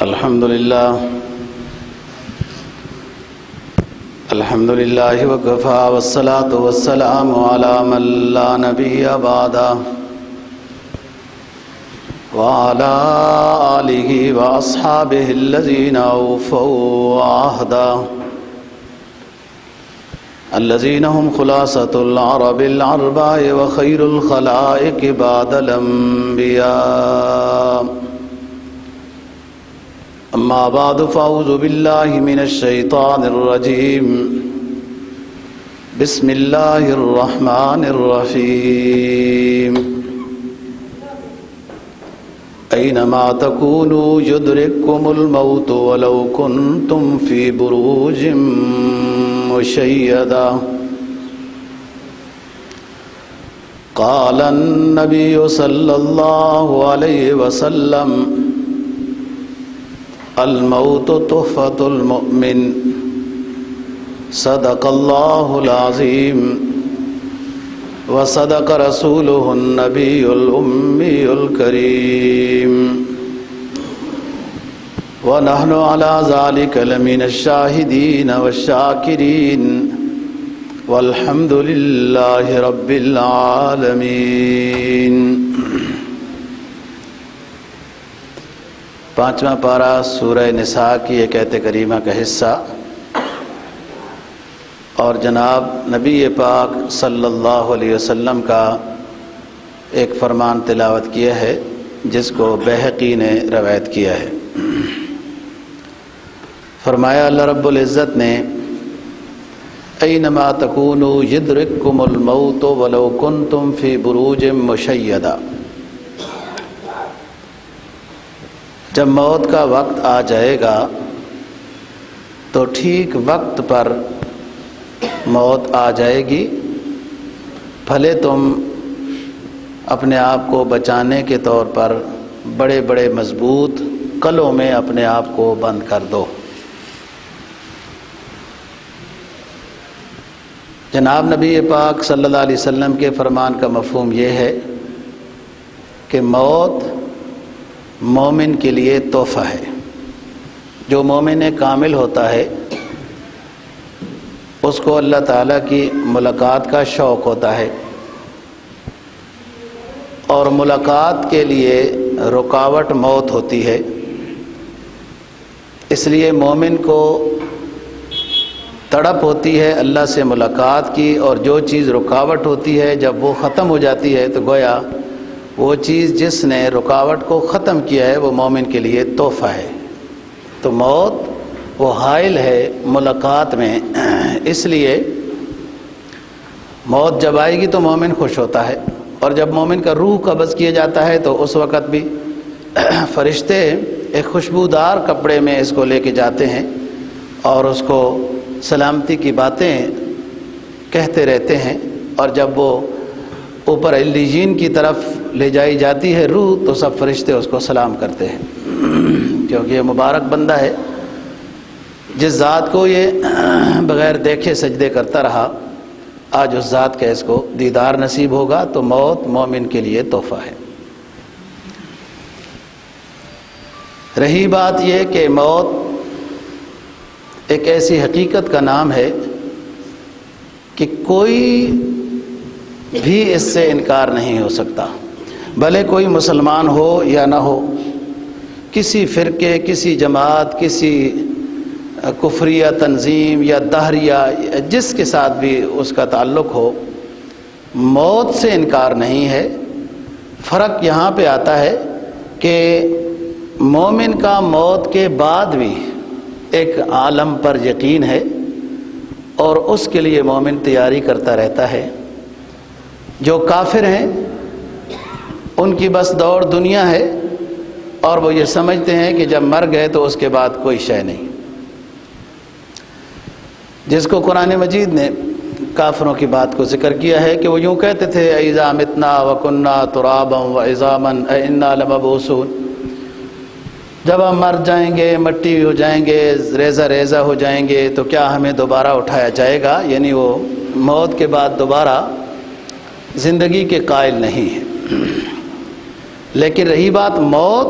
الحمد لله وكفى والصلاة والسلام على من لا نبي بعده وعلى آله وأصحابه الذين أوفوا عهده الذين هم خلاصة العرب الأربع وخير الخلائق بعد الأنبياء. أما بعد فأعوذ بالله من الشيطان الرجيم. بسم الله الرحمن الرحيم. أينما تكونوا يدرككم الموت ولو كنتم في بروج مشيدة. قال النبي صلى الله عليه وسلم: الموت تحفة المؤمن. صدق الله العظيم وصدق رسوله النبي الأمي الكريم ونحن على ذلك لمن الشاهدين والشاكرين والحمد لله رب العالمين. پانچواں پارہ سورہ نساء کی ایک آیت کریمہ کا حصہ اور جناب نبی پاک صلی اللہ علیہ وسلم کا ایک فرمان تلاوت کیا ہے جس کو بیہقی نے روایت کیا ہے. فرمایا اللہ رب العزت نے: اینما تکونوا یدرککم الموت ولو کنتم فی بروج مشیدہ. جب موت کا وقت آ جائے گا تو ٹھیک وقت پر موت آ جائے گی، بھلے تم اپنے آپ کو بچانے کے طور پر بڑے بڑے مضبوط قلعوں میں اپنے آپ کو بند کر دو. جناب نبی پاک صلی اللہ علیہ وسلم کے فرمان کا مفہوم یہ ہے کہ موت مومن کے لیے تحفہ ہے. جو مومن کامل ہوتا ہے اس کو اللہ تعالیٰ کی ملاقات کا شوق ہوتا ہے، اور ملاقات کے لیے رکاوٹ موت ہوتی ہے. اس لیے مومن کو تڑپ ہوتی ہے اللہ سے ملاقات کی، اور جو چیز رکاوٹ ہوتی ہے جب وہ ختم ہو جاتی ہے تو گویا وہ چیز جس نے رکاوٹ کو ختم کیا ہے وہ مومن کے لیے تحفہ ہے. تو موت وہ حائل ہے ملاقات میں، اس لیے موت جب آئے گی تو مومن خوش ہوتا ہے. اور جب مومن کا روح قبض کیا جاتا ہے تو اس وقت بھی فرشتے ایک خوشبودار کپڑے میں اس کو لے کے جاتے ہیں اور اس کو سلامتی کی باتیں کہتے رہتے ہیں. اور جب وہ اوپر علیین کی طرف لے جائی جاتی ہے روح تو سب فرشتے اس کو سلام کرتے ہیں، کیونکہ یہ مبارک بندہ ہے جس ذات کو یہ بغیر دیکھے سجدے کرتا رہا، آج اس ذات کا اس کو دیدار نصیب ہوگا. تو موت مومن کے لیے تحفہ ہے. رہی بات یہ کہ موت ایک ایسی حقیقت کا نام ہے کہ کوئی بھی اس سے انکار نہیں ہو سکتا، بھلے کوئی مسلمان ہو یا نہ ہو، کسی فرقے، کسی جماعت، کسی کفریہ تنظیم یا دہریہ، جس کے ساتھ بھی اس کا تعلق ہو، موت سے انکار نہیں ہے. فرق یہاں پہ آتا ہے کہ مومن کا موت کے بعد بھی ایک عالم پر یقین ہے اور اس کے لیے مومن تیاری کرتا رہتا ہے. جو کافر ہیں ان کی بس دوڑ دنیا ہے اور وہ یہ سمجھتے ہیں کہ جب مر گئے تو اس کے بعد کوئی شے نہیں. جس کو قرآن مجید نے کافروں کی بات کو ذکر کیا ہے کہ وہ یوں کہتے تھے: اذا متنا وکننا ترابا وعظاما انا لمبعوثون. جب ہم مر جائیں گے، مٹی ہو جائیں گے، ریزہ ریزہ ہو جائیں گے تو کیا ہمیں دوبارہ اٹھایا جائے گا؟ یعنی وہ موت کے بعد دوبارہ زندگی کے قائل نہیں ہے. لیکن رہی بات موت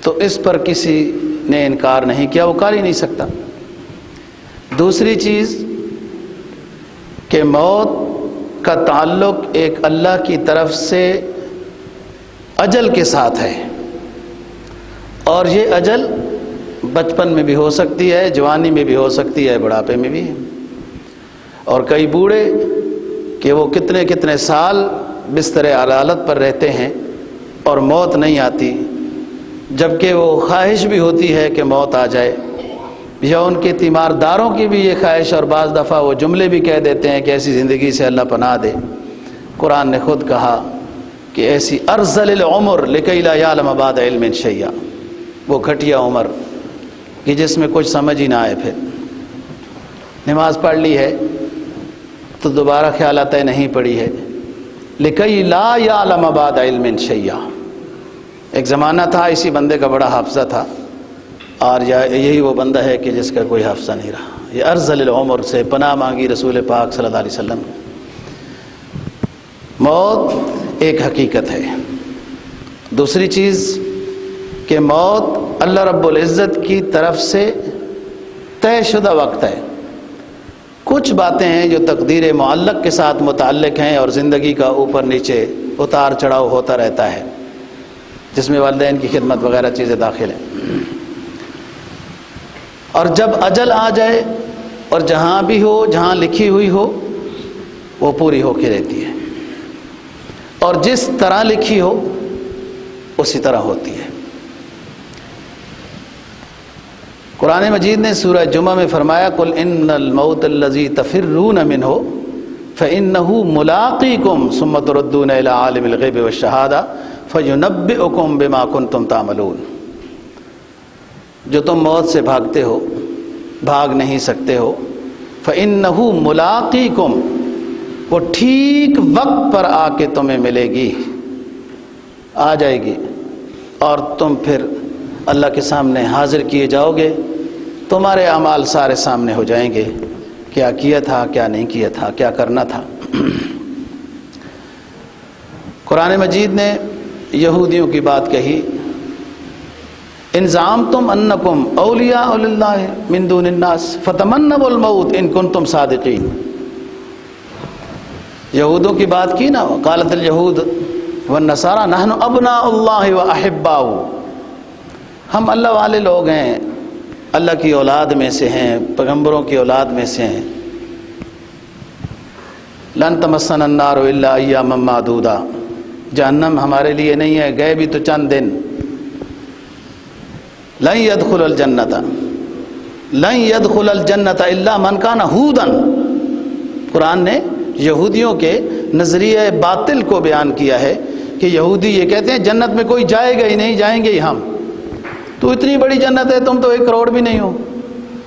تو اس پر کسی نے انکار نہیں کیا، وہ کر ہی نہیں سکتا۔ دوسری چیز کہ موت کا تعلق ایک اللہ کی طرف سے اجل کے ساتھ ہے، اور یہ اجل بچپن میں بھی ہو سکتی ہے، جوانی میں بھی ہو سکتی ہے، بڑھاپے میں بھی ہے۔ اور کئی بوڑھے کہ وہ کتنے کتنے سال بستر عدالت پر رہتے ہیں اور موت نہیں آتی، جبکہ وہ خواہش بھی ہوتی ہے کہ موت آ جائے، یا ان کے تیمارداروں کی بھی یہ خواہش، اور بعض دفعہ وہ جملے بھی کہہ دیتے ہیں کہ ایسی زندگی سے اللہ پناہ دے۔ قرآن نے خود کہا کہ ایسی ارذل العمر لکی لا یعلم بعد علم شیئا، وہ گھٹیا عمر کہ جس میں کچھ سمجھ ہی نہ آئے، پھر نماز پڑھ لی ہے تو دوبارہ خیال آتا ہے نہیں پڑھی ہے۔ لکی لا یعلم بعد علم شیئا، ایک زمانہ تھا اسی بندے کا بڑا حافظہ تھا، اور یہی وہ بندہ ہے کہ جس کا کوئی حافظہ نہیں رہا۔ یہ ارذل العمر سے پناہ مانگی رسول پاک صلی اللہ علیہ وسلم۔ موت ایک حقیقت ہے۔ دوسری چیز کہ موت اللہ رب العزت کی طرف سے طے شدہ وقت ہے۔ کچھ باتیں ہیں جو تقدیر معلق کے ساتھ متعلق ہیں، اور زندگی کا اوپر نیچے اتار چڑھاؤ ہوتا رہتا ہے، جس میں والدین کی خدمت وغیرہ چیزیں داخل ہیں۔ اور جب اجل آ جائے اور جہاں بھی ہو، جہاں لکھی ہوئی ہو، وہ پوری ہو کے رہتی ہے، اور جس طرح لکھی ہو اسی طرح ہوتی ہے۔ قرآن مجید نے سورہ جمعہ میں فرمایا قل ان الموت الذی تفرون منہ فانہ ملاقیکم ثم تردون الی عالم الغیب والشہادہ فینبئکم بما کنتم تعملون۔ جو تم موت سے بھاگتے ہو، بھاگ نہیں سکتے ہو، فانہ ملاقیکم، وہ ٹھیک وقت پر آ کے تمہیں ملے گی، آ جائے گی، اور تم پھر اللہ کے سامنے حاضر کیے جاؤ گے، تمہارے اعمال سارے سامنے ہو جائیں گے، کیا کیا تھا، کیا نہیں کیا تھا، کیا کرنا تھا۔ قرآن مجید نے یہودیوں کی بات کہی ان زعمتم انکم اولیاء للہ من دون الناس فتمنوا الموت ان کنتم صادقین۔ یہودوں کی بات کی نا، قالت الیہود والنصارى نحن ابناء اللہ واحباؤہ، ہم اللہ والے لوگ ہیں، اللہ کی اولاد میں سے ہیں، پیغمبروں کی اولاد میں سے ہیں۔ لن تمسنا النار الا ایاما معدودا، جہنم ہمارے لیے نہیں ہے، گئے بھی تو چند دن۔ لن يدخل الجنت لن يدخل الجنت الا من کان ہودا، قرآن نے یہودیوں کے نظریہ باطل کو بیان کیا ہے کہ یہودی یہ کہتے ہیں جنت میں کوئی جائے گا ہی نہیں، جائیں گے ہی ہم۔ تو اتنی بڑی جنت ہے، تم تو 1 کروڑ بھی نہیں ہو،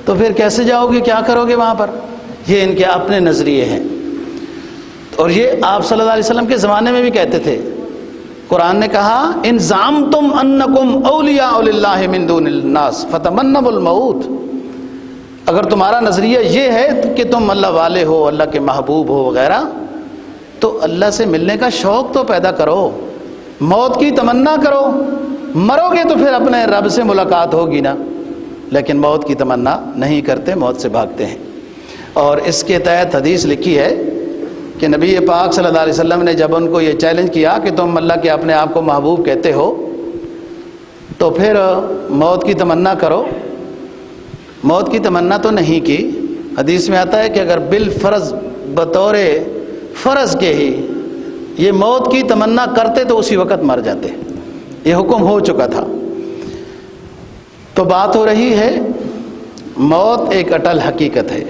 تو پھر کیسے جاؤ گے، کیا کرو گے وہاں پر؟ یہ ان کے اپنے نظریے ہیں، اور یہ آپ صلی اللہ علیہ وسلم کے زمانے میں بھی کہتے تھے۔ قرآن نے کہا ان زعمتم انکم اولیاء للہ من دون الناس فتمنوا الموت، اگر تمہارا نظریہ یہ ہے کہ تم اللہ والے ہو، اللہ کے محبوب ہو وغیرہ، تو اللہ سے ملنے کا شوق تو پیدا کرو، موت کی تمنا کرو، مرو گے تو پھر اپنے رب سے ملاقات ہوگی نا، لیکن موت کی تمنا نہیں کرتے، موت سے بھاگتے ہیں۔ اور اس کے تحت حدیث لکھی ہے کہ نبی پاک صلی اللہ علیہ وسلم نے جب ان کو یہ چیلنج کیا کہ تم اللہ کے اپنے آپ کو محبوب کہتے ہو تو پھر موت کی تمنا کرو، موت کی تمنا تو نہیں کی۔ حدیث میں آتا ہے کہ اگر بالفرض، بطور فرض کے ہی یہ موت کی تمنا کرتے تو اسی وقت مر جاتے، یہ حکم ہو چکا تھا۔ تو بات ہو رہی ہے موت ایک اٹل حقیقت ہے،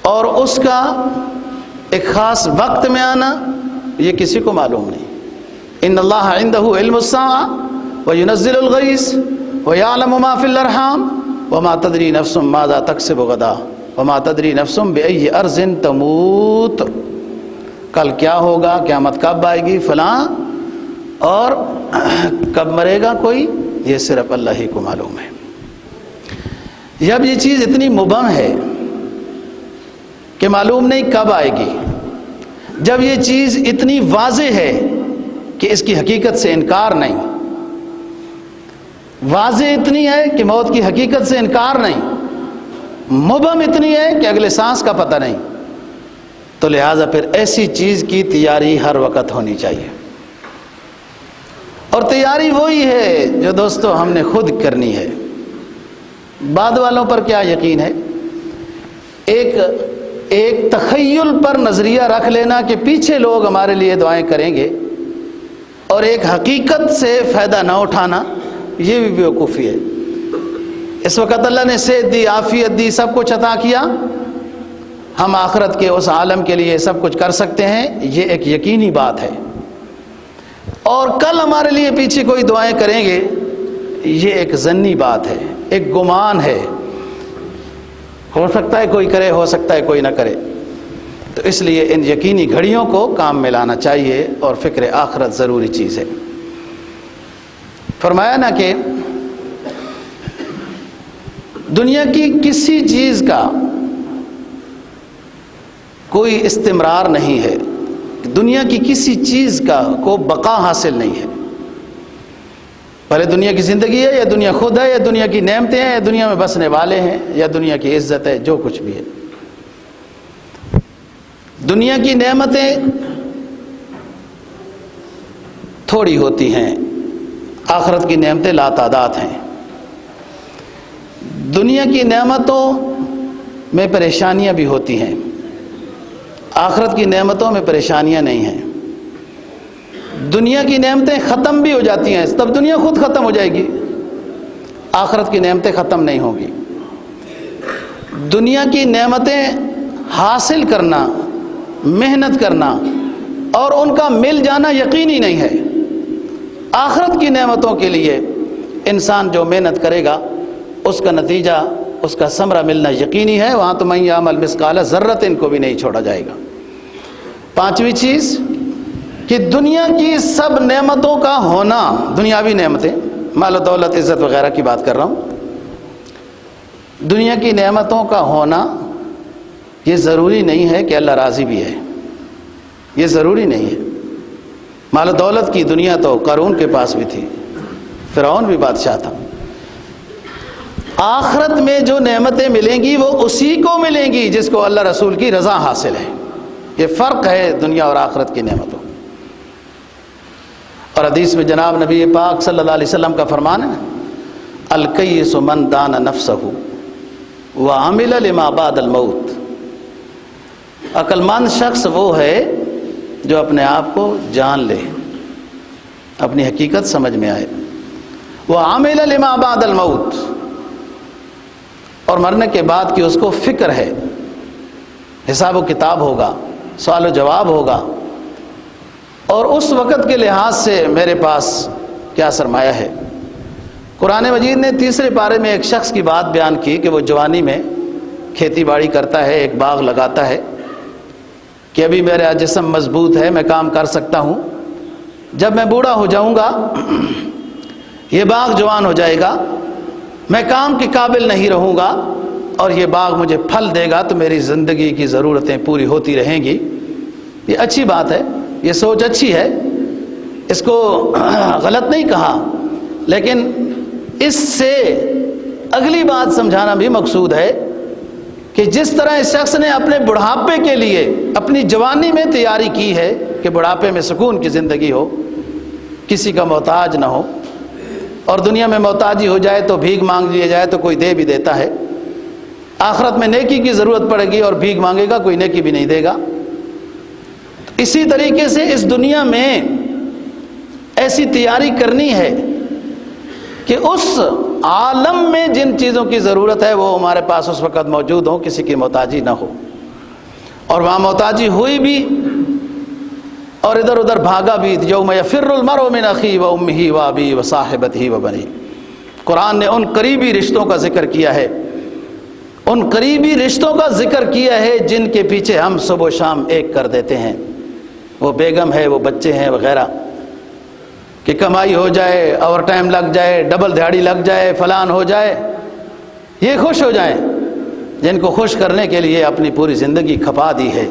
اور اس کا ایک خاص وقت میں آنا یہ کسی کو معلوم نہیں۔ ان اللہ عندہ علم الساعة وینزل الغیث ویعلم ما فی الارحام وما تدری نفس ماذا تکسب غدا وما تدری نفس بأی ارض تموت، کل کیا ہوگا، قیامت کب آئے گی، فلاں، اور کب مرے گا کوئی، یہ صرف اللہ ہی کو معلوم ہے۔ جب یہ چیز اتنی مبہم ہے کہ معلوم نہیں کب آئے گی، جب یہ چیز اتنی واضح ہے کہ اس کی حقیقت سے انکار نہیں، واضح اتنی ہے کہ موت کی حقیقت سے انکار نہیں، مبہم اتنی ہے کہ اگلے سانس کا پتہ نہیں، تو لہٰذا پھر ایسی چیز کی تیاری ہر وقت ہونی چاہیے۔ اور تیاری وہی ہے جو دوستو ہم نے خود کرنی ہے۔ بعد والوں پر کیا یقین ہے؟ ایک تخیل پر نظریہ رکھ لینا کہ پیچھے لوگ ہمارے لیے دعائیں کریں گے، اور ایک حقیقت سے فائدہ نہ اٹھانا، یہ بھی بیوقوفی ہے۔ اس وقت اللہ نے صحت دی، عافیت دی، سب کچھ عطا کیا، ہم آخرت کے اس عالم کے لیے سب کچھ کر سکتے ہیں، یہ ایک یقینی بات ہے۔ اور کل ہمارے لیے پیچھے کوئی دعائیں کریں گے، یہ ایک ظنی بات ہے، ایک گمان ہے، ہو سکتا ہے کوئی کرے، ہو سکتا ہے کوئی نہ کرے۔ تو اس لیے ان یقینی گھڑیوں کو کام میں لانا چاہیے، اور فکر آخرت ضروری چیز ہے۔ فرمایا نا کہ دنیا کی کسی چیز کا کوئی استمرار نہیں ہے، دنیا کی کسی چیز کا کو بقا حاصل نہیں ہے۔ پہلے دنیا کی زندگی ہے، یا دنیا خود ہے، یا دنیا کی نعمتیں ہیں، یا دنیا میں بسنے والے ہیں، یا دنیا کی عزت ہے، جو کچھ بھی ہے۔ دنیا کی نعمتیں تھوڑی ہوتی ہیں، آخرت کی نعمتیں لاتعداد ہیں۔ دنیا کی نعمتوں میں پریشانیاں بھی ہوتی ہیں، آخرت کی نعمتوں میں پریشانیاں نہیں ہیں۔ دنیا کی نعمتیں ختم بھی ہو جاتی ہیں، تب دنیا خود ختم ہو جائے گی، آخرت کی نعمتیں ختم نہیں ہوں گی۔ دنیا کی نعمتیں حاصل کرنا، محنت کرنا اور ان کا مل جانا یقینی نہیں ہے۔ آخرت کی نعمتوں کے لیے انسان جو محنت کرے گا اس کا نتیجہ، اس کا ثمرہ ملنا یقینی ہے، وہاں تو من یعمل مثقال ذرۃ کو بھی نہیں چھوڑا جائے گا۔ پانچویں چیز کہ دنیا کی سب نعمتوں کا ہونا، دنیاوی نعمتیں، مال و دولت، عزت وغیرہ کی بات کر رہا ہوں، دنیا کی نعمتوں کا ہونا یہ ضروری نہیں ہے کہ اللہ راضی بھی ہے، یہ ضروری نہیں ہے۔ مال و دولت کی دنیا تو قارون کے پاس بھی تھی، فرعون بھی بادشاہ تھا۔ آخرت میں جو نعمتیں ملیں گی وہ اسی کو ملیں گی جس کو اللہ رسول کی رضا حاصل ہے۔ یہ فرق ہے دنیا اور آخرت کی نعمتوں۔ اور حدیث میں جناب نبی پاک صلی اللہ علیہ وسلم کا فرمان ہے، الکیس من دان نفسہ وعمل لما بعد الموت۔ عقل مند شخص وہ ہے جو اپنے آپ کو جان لے، اپنی حقیقت سمجھ میں آئے، وعمل لما بعد الموت، اور مرنے کے بعد کی اس کو فکر ہے، حساب و کتاب ہوگا، سوال و جواب ہوگا، اور اس وقت کے لحاظ سے میرے پاس کیا سرمایہ ہے۔ قرآن مجید نے تیسرے پارے میں ایک شخص کی بات بیان کی کہ وہ جوانی میں کھیتی باڑی کرتا ہے، ایک باغ لگاتا ہے کہ ابھی میرا جسم مضبوط ہے، میں کام کر سکتا ہوں، جب میں بوڑھا ہو جاؤں گا یہ باغ جوان ہو جائے گا، میں کام کے قابل نہیں رہوں گا، اور یہ باغ مجھے پھل دے گا تو میری زندگی کی ضرورتیں پوری ہوتی رہیں گی۔ یہ اچھی بات ہے، یہ سوچ اچھی ہے، اس کو غلط نہیں کہا، لیکن اس سے اگلی بات سمجھانا بھی مقصود ہے کہ جس طرح اس شخص نے اپنے بڑھاپے کے لیے اپنی جوانی میں تیاری کی ہے کہ بڑھاپے میں سکون کی زندگی ہو، کسی کا محتاج نہ ہو، اور دنیا میں محتاجی ہو جائے تو بھیک مانگ لیا جائے تو کوئی دے بھی دیتا ہے، آخرت میں نیکی کی ضرورت پڑے گی اور بھیک مانگے گا کوئی نیکی بھی نہیں دے گا۔ اسی طریقے سے اس دنیا میں ایسی تیاری کرنی ہے کہ اس عالم میں جن چیزوں کی ضرورت ہے وہ ہمارے پاس اس وقت موجود ہوں، کسی کی محتاجی نہ ہو، اور وہاں محتاجی ہوئی بھی اور ادھر ادھر بھاگا بھی، یوم یفر المرء من اخیہ وامہ وابیہ وصاحبتہ وبنیہ۔ قرآن نے ان قریبی رشتوں کا ذکر کیا ہے، ان قریبی رشتوں کا ذکر کیا ہے جن کے پیچھے ہم صبح و شام ایک کر دیتے ہیں، وہ بیگم ہے، وہ بچے ہیں وغیرہ، کہ کمائی ہو جائے، اوور ٹائم لگ جائے، ڈبل دیہڑی لگ جائے، فلان ہو جائے، یہ خوش ہو جائیں، جن کو خوش کرنے کے لیے اپنی پوری زندگی کھپا دی ہے۔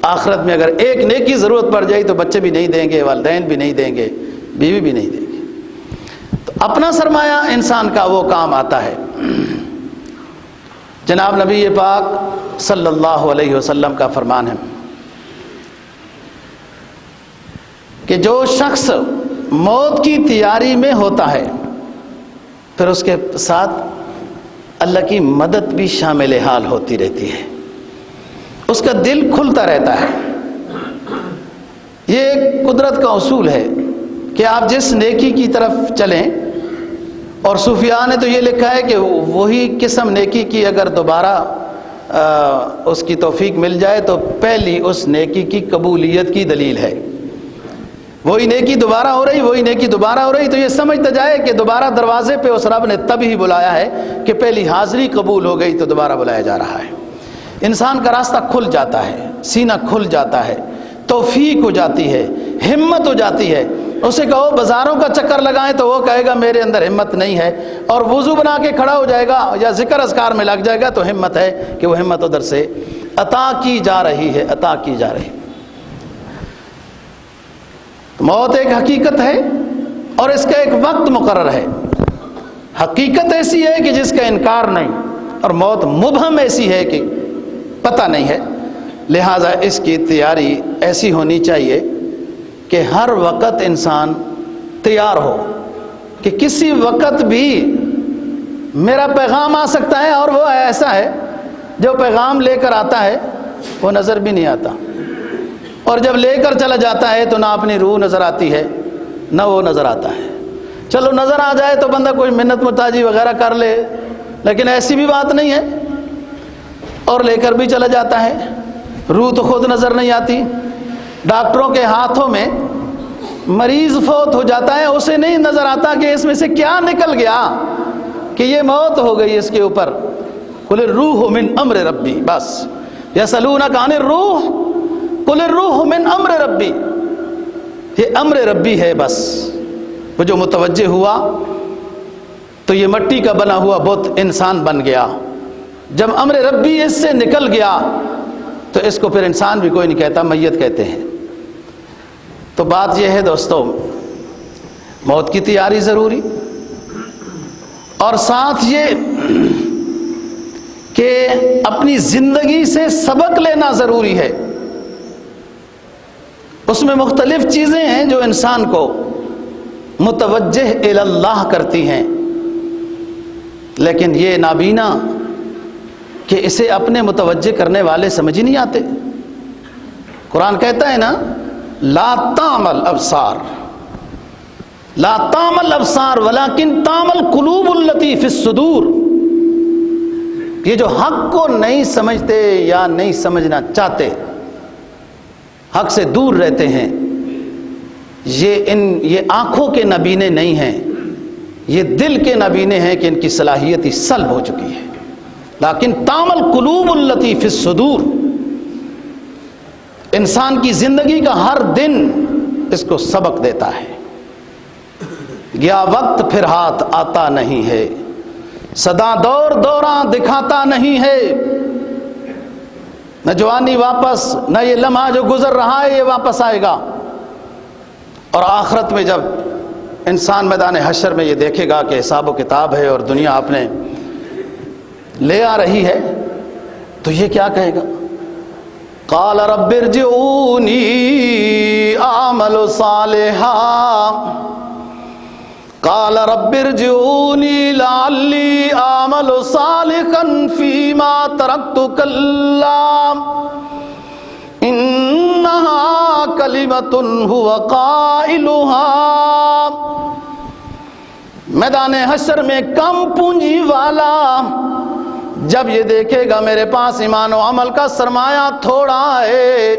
آخرت میں اگر ایک نیکی ضرورت پڑ جائے تو بچے بھی نہیں دیں گے، والدین بھی نہیں دیں گے، بیوی بھی نہیں دیں گے۔ تو اپنا سرمایہ انسان کا وہ کام آتا ہے۔ جناب نبی پاک صلی اللہ علیہ وسلم کا فرمان ہے کہ جو شخص موت کی تیاری میں ہوتا ہے پھر اس کے ساتھ اللہ کی مدد بھی شامل حال ہوتی رہتی ہے، اس کا دل کھلتا رہتا ہے۔ یہ ایک قدرت کا اصول ہے کہ آپ جس نیکی کی طرف چلیں، اور صوفیاء نے تو یہ لکھا ہے کہ وہی قسم نیکی کی اگر دوبارہ اس کی توفیق مل جائے تو پہلی اس نیکی کی قبولیت کی دلیل ہے۔ وہی نیکی دوبارہ ہو رہی، وہی نیکی دوبارہ ہو رہی، تو یہ سمجھتا جائے کہ دوبارہ دروازے پہ اس رب نے تب ہی بلایا ہے کہ پہلی حاضری قبول ہو گئی تو دوبارہ بلایا جا رہا ہے۔ انسان کا راستہ کھل جاتا ہے، سینہ کھل جاتا ہے، توفیق ہو جاتی ہے، ہمت ہو جاتی ہے۔ اسے کہو بازاروں کا چکر لگائیں تو وہ کہے گا میرے اندر ہمت نہیں ہے، اور وضو بنا کے کھڑا ہو جائے گا یا ذکر اذکار میں لگ جائے گا تو ہمت ہے کہ وہ ہمت ادھر سے عطا کی جا رہی ہے، عطا کی جا رہی ہے۔ موت ایک حقیقت ہے اور اس کا ایک وقت مقرر ہے۔ حقیقت ایسی ہے کہ جس کا انکار نہیں، اور موت مبہم ایسی ہے کہ پتہ نہیں ہے، لہٰذا اس کی تیاری ایسی ہونی چاہیے کہ ہر وقت انسان تیار ہو کہ کسی وقت بھی میرا پیغام آ سکتا ہے، اور وہ ایسا ہے جو پیغام لے کر آتا ہے وہ نظر بھی نہیں آتا، اور جب لے کر چلا جاتا ہے تو نہ اپنی روح نظر آتی ہے نہ وہ نظر آتا ہے۔ چلو نظر آ جائے تو بندہ کوئی منت محتاجی وغیرہ کر لے، لیکن ایسی بھی بات نہیں ہے، اور لے کر بھی چلا جاتا ہے، روح تو خود نظر نہیں آتی۔ ڈاکٹروں کے ہاتھوں میں مریض فوت ہو جاتا ہے، اسے نہیں نظر آتا کہ اس میں سے کیا نکل گیا، کہ یہ موت ہو گئی اس کے اوپر۔ قل الروح من امر ربی، بس یسألونک عن الروح قل الروح من امر ربی، یہ امر ربی ہے بس۔ وہ جو متوجہ ہوا تو یہ مٹی کا بنا ہوا بت انسان بن گیا، جب امر ربی اس سے نکل گیا تو اس کو پھر انسان بھی کوئی نہیں کہتا، میت کہتے ہیں۔ تو بات یہ ہے دوستو، موت کی تیاری ضروری، اور ساتھ یہ کہ اپنی زندگی سے سبق لینا ضروری ہے۔ اس میں مختلف چیزیں ہیں جو انسان کو متوجہ الی اللہ کرتی ہیں، لیکن یہ نابینا کہ اسے اپنے متوجہ کرنے والے سمجھ ہی نہیں آتے۔ قرآن کہتا ہے نا لا تعمل ابصار، لا تعمل ابصار ولکن تعمل قلوب التی فی الصدور۔ یہ جو حق کو نہیں سمجھتے یا نہیں سمجھنا چاہتے، حق سے دور رہتے ہیں، یہ آنکھوں کے نبینے نہیں ہیں، یہ دل کے نبینے ہیں کہ ان کی صلاحیت ہی سلب ہو چکی ہے۔ لیکن تعمل قلوب التی فی الصدور، انسان کی زندگی کا ہر دن اس کو سبق دیتا ہے۔ گیا وقت پھر ہاتھ آتا نہیں ہے، سدا دور دوراں دکھاتا نہیں ہے، نہ جوانی واپس، نہ یہ لمحہ جو گزر رہا ہے یہ واپس آئے گا۔ اور آخرت میں جب انسان میدان حشر میں یہ دیکھے گا کہ حساب و کتاب ہے اور دنیا اپنے لے آ رہی ہے، تو یہ کیا کہے گا؟ قال رب ارجعونی اعمل صالحا، قال رب ارجعونی لعلی اعمل صالحا فیما ترکت کلا انہا کلمۃ هو قائلها۔ میدان حشر میں کم پونجی والا جب یہ دیکھے گا میرے پاس ایمان و عمل کا سرمایہ تھوڑا ہے،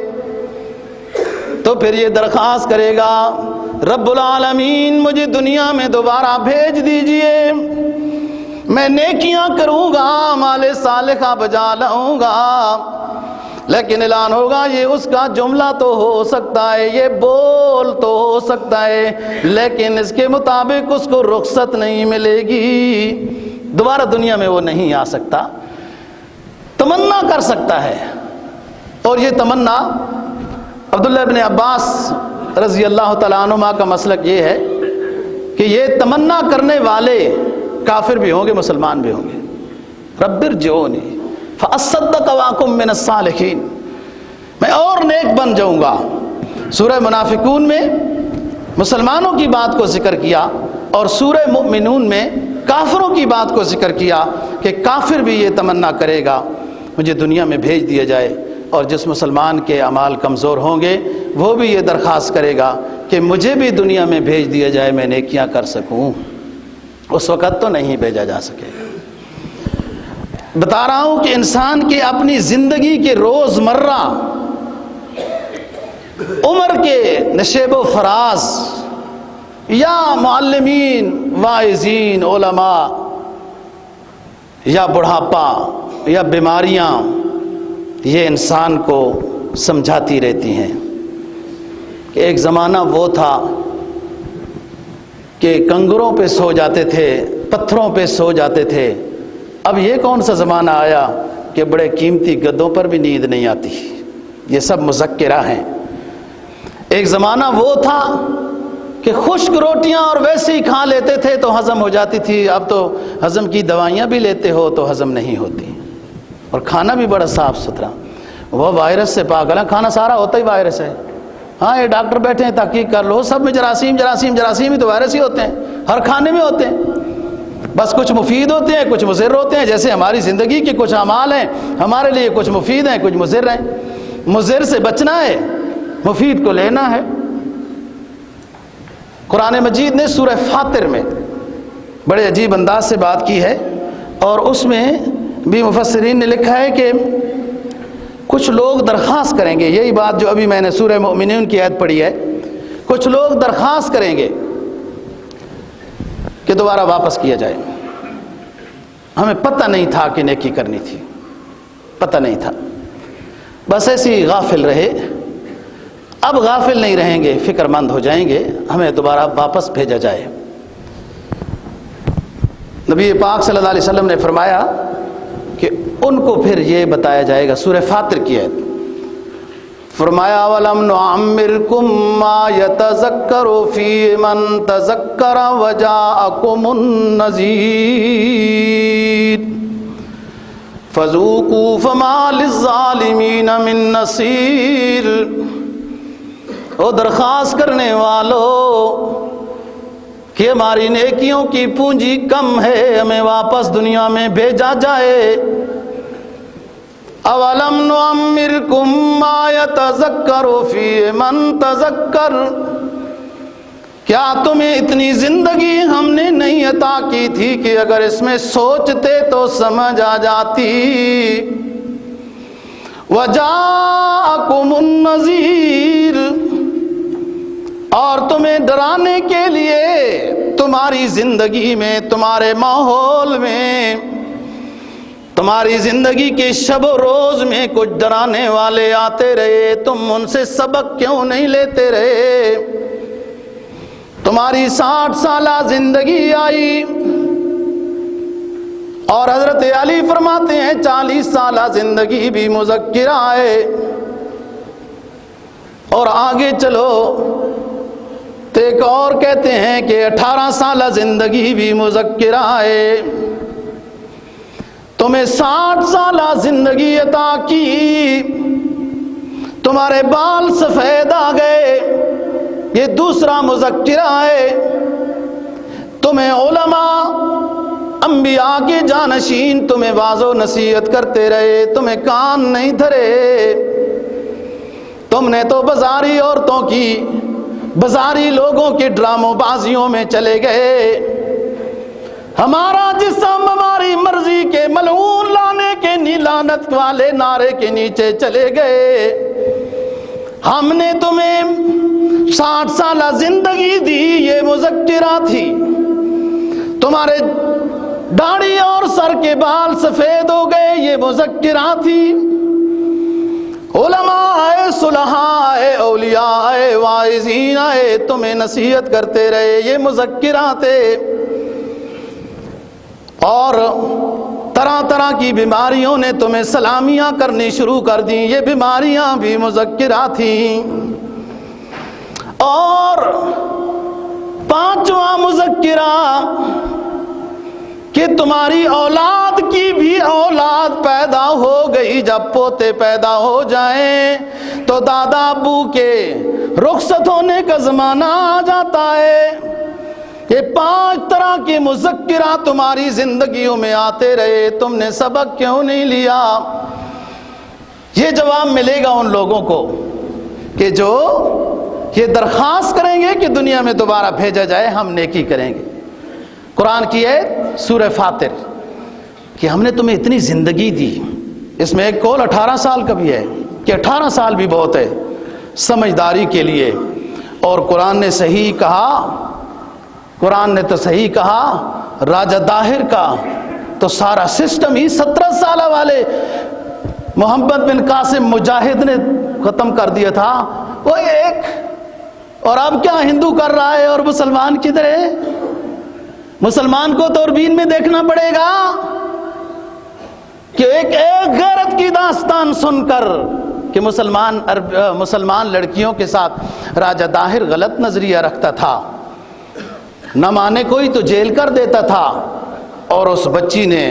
تو پھر یہ درخواست کرے گا رب العالمین مجھے دنیا میں دوبارہ بھیج دیجئے، میں نیکیاں کروں گا، اعمال صالحہ بجا لاؤں گا۔ لیکن اعلان ہوگا یہ اس کا جملہ تو ہو سکتا ہے، یہ بول تو ہو سکتا ہے، لیکن اس کے مطابق اس کو رخصت نہیں ملے گی، دوبارہ دنیا میں وہ نہیں آ سکتا۔ تمنا کر سکتا ہے، اور یہ تمنا عبداللہ ابن عباس رضی اللہ تعالیٰ عنہما کا مسلک یہ ہے کہ یہ تمنا کرنے والے کافر بھی ہوں گے مسلمان بھی ہوں گے، رب ارجعونی فاصدق واکن من الصالحین، میں اور نیک بن جاؤں گا۔ سورہ منافقون میں مسلمانوں کی بات کو ذکر کیا اور سورہ مؤمنون میں کافروں کی بات کو ذکر کیا کہ کافر بھی یہ تمنا کرے گا مجھے دنیا میں بھیج دیا جائے، اور جس مسلمان کے اعمال کمزور ہوں گے وہ بھی یہ درخواست کرے گا کہ مجھے بھی دنیا میں بھیج دیا جائے، میں نیکیاں کر سکوں۔ اس وقت تو نہیں بھیجا جا سکے گا۔ بتا رہا ہوں کہ انسان کی اپنی زندگی کے روزمرہ عمر کے نشیب و فراز یا معلمین، واعظین، علماء، یا بڑھاپا یا بیماریاں، یہ انسان کو سمجھاتی رہتی ہیں کہ ایک زمانہ وہ تھا کہ کنگروں پہ سو جاتے تھے، پتھروں پہ سو جاتے تھے، اب یہ کون سا زمانہ آیا کہ بڑے قیمتی گدوں پر بھی نیند نہیں آتی۔ یہ سب مذکرہ ہیں۔ ایک زمانہ وہ تھا کہ خشک روٹیاں اور ویسے ہی کھا لیتے تھے تو ہضم ہو جاتی تھی، اب تو ہضم کی دوائیاں بھی لیتے ہو تو ہضم نہیں ہوتی، اور کھانا بھی بڑا صاف ستھرا، وہ وائرس سے پاک ہے، کھانا سارا ہوتا ہی وائرس ہے۔ ہاں یہ ڈاکٹر بیٹھے ہیں تحقیق کر لو، سب میں جراثیم جراثیم جراثیم ہی تو وائرس ہی ہوتے ہیں، ہر کھانے میں ہوتے ہیں، بس کچھ مفید ہوتے ہیں کچھ مضر ہوتے ہیں، جیسے ہماری زندگی کے کچھ اعمال ہیں ہمارے لیے کچھ مفید ہیں کچھ مضر ہیں، مضر سے بچنا ہے مفید کو لینا ہے۔ قرآن مجید نے سورہ فاطر میں بڑے عجیب انداز سے بات کی ہے، اور اس میں بھی مفسرین نے لکھا ہے کہ کچھ لوگ درخواست کریں گے، یہی بات جو ابھی میں نے سورہ مؤمنون کی آیت پڑھی ہے، کچھ لوگ درخواست کریں گے کہ دوبارہ واپس کیا جائے، ہمیں پتہ نہیں تھا کہ نیکی کرنی تھی، پتہ نہیں تھا، بس ایسے ہی غافل رہے، اب غافل نہیں رہیں گے، فکر مند ہو جائیں گے، ہمیں دوبارہ واپس بھیجا جائے۔ نبی پاک صلی اللہ علیہ وسلم نے فرمایا کہ ان کو پھر یہ بتایا جائے گا، سورہ فاطر کی ہے، فرمایا وَلَمْ نُعَمِّرْكُمْ مَا يَتَذَكَّرُ فِي مَنْ تَذَكَّرَ وَجَاءَكُمُ النَّذِيرُ فَذُوقُوا فَمَا لِلظَّالِمِينَ مِن نَّصِيرٍ۔ او درخواست کرنے والو کہ ہماری نیکیوں کی پونجی کم ہے، ہمیں واپس دنیا میں بھیجا جائے۔ اولم نعمرکم ما یتذکر فی من تذکر، کیا تمہیں اتنی زندگی ہم نے نہیں عطا کی تھی کہ اگر اس میں سوچتے تو سمجھ آ جاتی۔ وجاءکم النذیر، اور تمہیں ڈرانے کے لیے تمہاری زندگی میں، تمہارے ماحول میں، تمہاری زندگی کے شب و روز میں کچھ ڈرانے والے آتے رہے، تم ان سے سبق کیوں نہیں لیتے رہے؟ تمہاری 60 سالہ زندگی آئی اور حضرت علی فرماتے ہیں 40 سالہ زندگی بھی مذکرہ ہے، اور آگے چلو تو ایک اور کہتے ہیں کہ 18 سالہ زندگی بھی مذکرہ ہے۔ تمہیں 60 سالہ زندگی عطا کی، تمہارے بال سفید آ گئے، یہ دوسرا مذکرہ ہے۔ تمہیں علماء انبیاء کے جانشین تمہیں واعظ و نصیحت کرتے رہے، تمہیں کان نہیں دھرے، تم نے تو بازاری عورتوں کی، بازاری لوگوں کی ڈراموں بازیوں میں چلے گئے۔ ہمارا جسم ہماری مرضی کے ملعون لانے کے لعنت والے نعرے کے نیچے چلے گئے۔ ہم نے تمہیں 60 سالہ زندگی دی، یہ مذکرہ تھی۔ تمہارے داڑھی اور سر کے بال سفید ہو گئے، یہ مذکرہ تھی۔ علماء آئے، صلحاء آئے، اولیاء آئے، واعظین آئے، تمہیں نصیحت کرتے رہے، یہ مذکرہ تھے۔ اور طرح طرح کی بیماریوں نے تمہیں سلامیاں کرنی شروع کر دیں، یہ بیماریاں بھی مذکرہ تھیں۔ اور 5واں مذکرہ مذکرہ کہ تمہاری اولاد کی بھی اولاد پیدا ہو گئی، جب پوتے پیدا ہو جائیں تو دادا ابو کے رخصت ہونے کا زمانہ آ جاتا ہے۔ یہ 5 طرح کے مذکرہ تمہاری زندگیوں میں آتے رہے، تم نے سبق کیوں نہیں لیا؟ یہ جواب ملے گا ان لوگوں کو کہ جو یہ درخواست کریں گے کہ دنیا میں دوبارہ بھیجا جائے، ہم نیکی کریں گے۔ قرآن کی ہے سورہ فاطر کہ ہم نے تمہیں اتنی زندگی دی، اس میں ایک قول 18 سال کا بھی ہے کہ 18 سال بھی بہت ہے سمجھداری کے لیے۔ اور قرآن نے صحیح کہا، قرآن نے تو صحیح کہا، راجہ داہر کا تو سارا سسٹم ہی 17 سالہ والے محمد بن قاسم مجاہد نے ختم کر دیا تھا، وہ ایک۔ اور اب کیا ہندو کر رہا ہے اور مسلمان کدھر ہے؟ مسلمان کو دوربین میں دیکھنا پڑے گا کہ ایک غیرت کی داستان سن کر کہ مسلمان لڑکیوں کے ساتھ راجہ داہر غلط نظریہ رکھتا تھا، نہ مانے کوئی تو جیل کر دیتا تھا، اور اس بچی نے